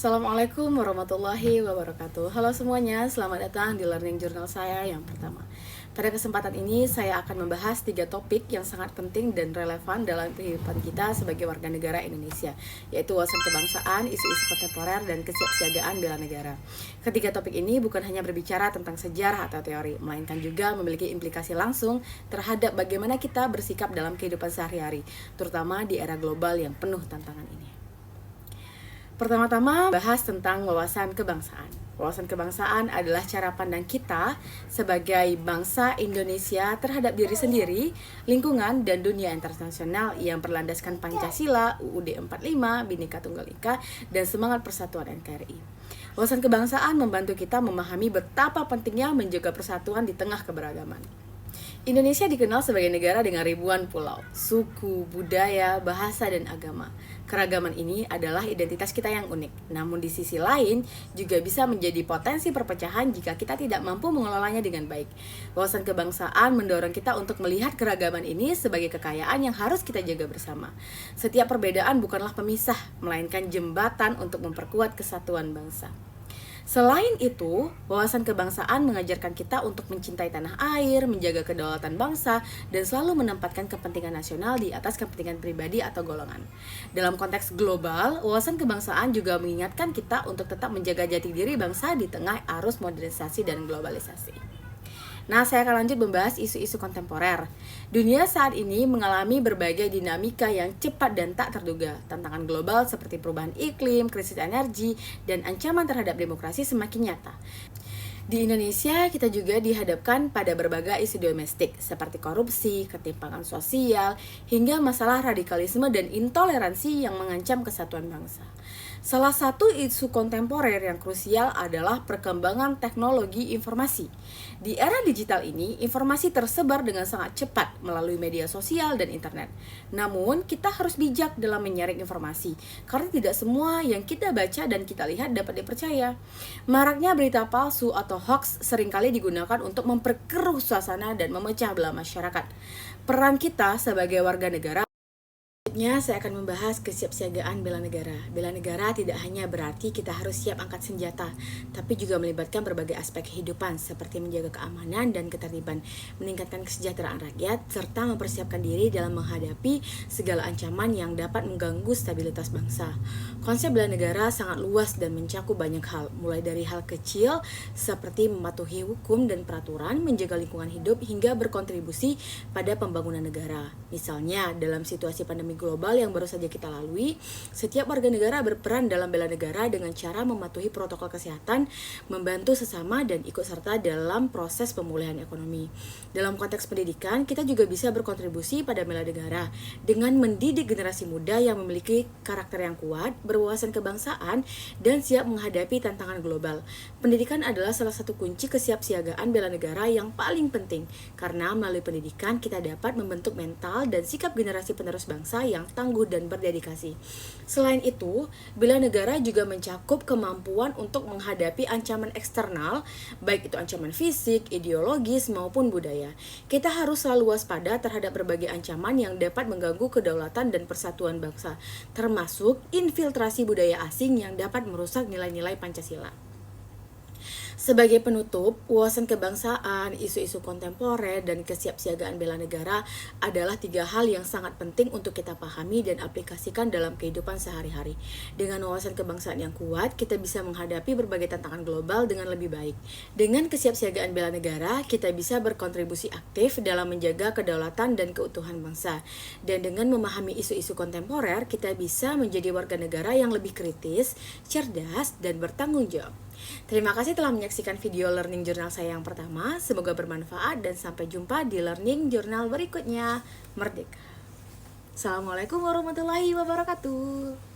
Assalamualaikum warahmatullahi wabarakatuh. Halo semuanya, selamat datang di learning journal saya yang pertama. Pada kesempatan ini saya akan membahas 3 topik yang sangat penting dan relevan dalam kehidupan kita sebagai warga negara Indonesia, yaitu wawasan kebangsaan, isu-isu kontemporer, dan kesiapsiagaan bela negara. Ketiga topik ini bukan hanya berbicara tentang sejarah atau teori, melainkan juga memiliki implikasi langsung terhadap bagaimana kita bersikap dalam kehidupan sehari-hari, terutama di era global yang penuh tantangan ini. Pertama-tama bahas tentang wawasan kebangsaan. Wawasan kebangsaan adalah cara pandang kita sebagai bangsa Indonesia terhadap diri sendiri, lingkungan, dan dunia internasional yang berlandaskan Pancasila, UUD 45, Bhinneka Tunggal Ika, dan semangat persatuan NKRI. Wawasan kebangsaan membantu kita memahami betapa pentingnya menjaga persatuan di tengah keberagaman. Indonesia dikenal sebagai negara dengan ribuan pulau, suku, budaya, bahasa, dan agama. Keragaman ini adalah identitas kita yang unik, namun di sisi lain juga bisa menjadi potensi perpecahan jika kita tidak mampu mengelolanya dengan baik. Wawasan kebangsaan mendorong kita untuk melihat keragaman ini sebagai kekayaan yang harus kita jaga bersama. Setiap perbedaan bukanlah pemisah, melainkan jembatan untuk memperkuat kesatuan bangsa. Selain itu, wawasan kebangsaan mengajarkan kita untuk mencintai tanah air, menjaga kedaulatan bangsa, dan selalu menempatkan kepentingan nasional di atas kepentingan pribadi atau golongan. Dalam konteks global, wawasan kebangsaan juga mengingatkan kita untuk tetap menjaga jati diri bangsa di tengah arus modernisasi dan globalisasi. Nah, saya akan lanjut membahas isu-isu kontemporer. Dunia saat ini mengalami berbagai dinamika yang cepat dan tak terduga. Tantangan global seperti perubahan iklim, krisis energi, dan ancaman terhadap demokrasi semakin nyata. Di Indonesia, kita juga dihadapkan pada berbagai isu domestik seperti korupsi, ketimpangan sosial, hingga masalah radikalisme dan intoleransi yang mengancam kesatuan bangsa. Salah satu isu kontemporer yang krusial adalah perkembangan teknologi informasi. Di era digital ini, informasi tersebar dengan sangat cepat melalui media sosial dan internet. Namun, kita harus bijak dalam menyaring informasi, karena tidak semua yang kita baca dan kita lihat dapat dipercaya. Maraknya berita palsu atau hoax seringkali digunakan untuk memperkeruh suasana dan memecah belah masyarakat. Peran kita sebagai warga negara. Selanjutnya saya akan membahas kesiapsiagaan bela negara. Bela negara tidak hanya berarti kita harus siap angkat senjata, tapi juga melibatkan berbagai aspek kehidupan seperti menjaga keamanan dan ketertiban, meningkatkan kesejahteraan rakyat, serta mempersiapkan diri dalam menghadapi segala ancaman yang dapat mengganggu stabilitas bangsa. Konsep bela negara sangat luas dan mencakup banyak hal, mulai dari hal kecil seperti mematuhi hukum dan peraturan, menjaga lingkungan hidup, hingga berkontribusi pada pembangunan negara. Misalnya, dalam situasi pandemi global yang baru saja kita lalui, setiap warga negara berperan dalam bela negara dengan cara mematuhi protokol kesehatan, membantu sesama, dan ikut serta dalam proses pemulihan ekonomi. Dalam konteks pendidikan, kita juga bisa berkontribusi pada bela negara dengan mendidik generasi muda yang memiliki karakter yang kuat, berwawasan kebangsaan, dan siap menghadapi tantangan global. Pendidikan adalah salah satu kunci kesiapsiagaan bela negara yang paling penting, karena melalui pendidikan kita dapat membentuk mental dan sikap generasi penerus bangsa yang tangguh dan berdedikasi. Selain itu, bela negara juga mencakup kemampuan untuk menghadapi ancaman eksternal, baik itu ancaman fisik, ideologis, maupun budaya. Kita harus selalu waspada terhadap berbagai ancaman yang dapat mengganggu kedaulatan dan persatuan bangsa, termasuk infiltrasi budaya asing yang dapat merusak nilai-nilai Pancasila. Sebagai penutup, wawasan kebangsaan, isu-isu kontemporer, dan kesiapsiagaan bela negara adalah 3 hal yang sangat penting untuk kita pahami dan aplikasikan dalam kehidupan sehari-hari. Dengan wawasan kebangsaan yang kuat, kita bisa menghadapi berbagai tantangan global dengan lebih baik. Dengan kesiapsiagaan bela negara, kita bisa berkontribusi aktif dalam menjaga kedaulatan dan keutuhan bangsa. Dan dengan memahami isu-isu kontemporer, kita bisa menjadi warga negara yang lebih kritis, cerdas, dan bertanggung jawab. Terima kasih telah menyaksikan video learning journal saya yang pertama. Semoga bermanfaat dan sampai jumpa di learning journal berikutnya. Merdeka. Assalamualaikum warahmatullahi wabarakatuh.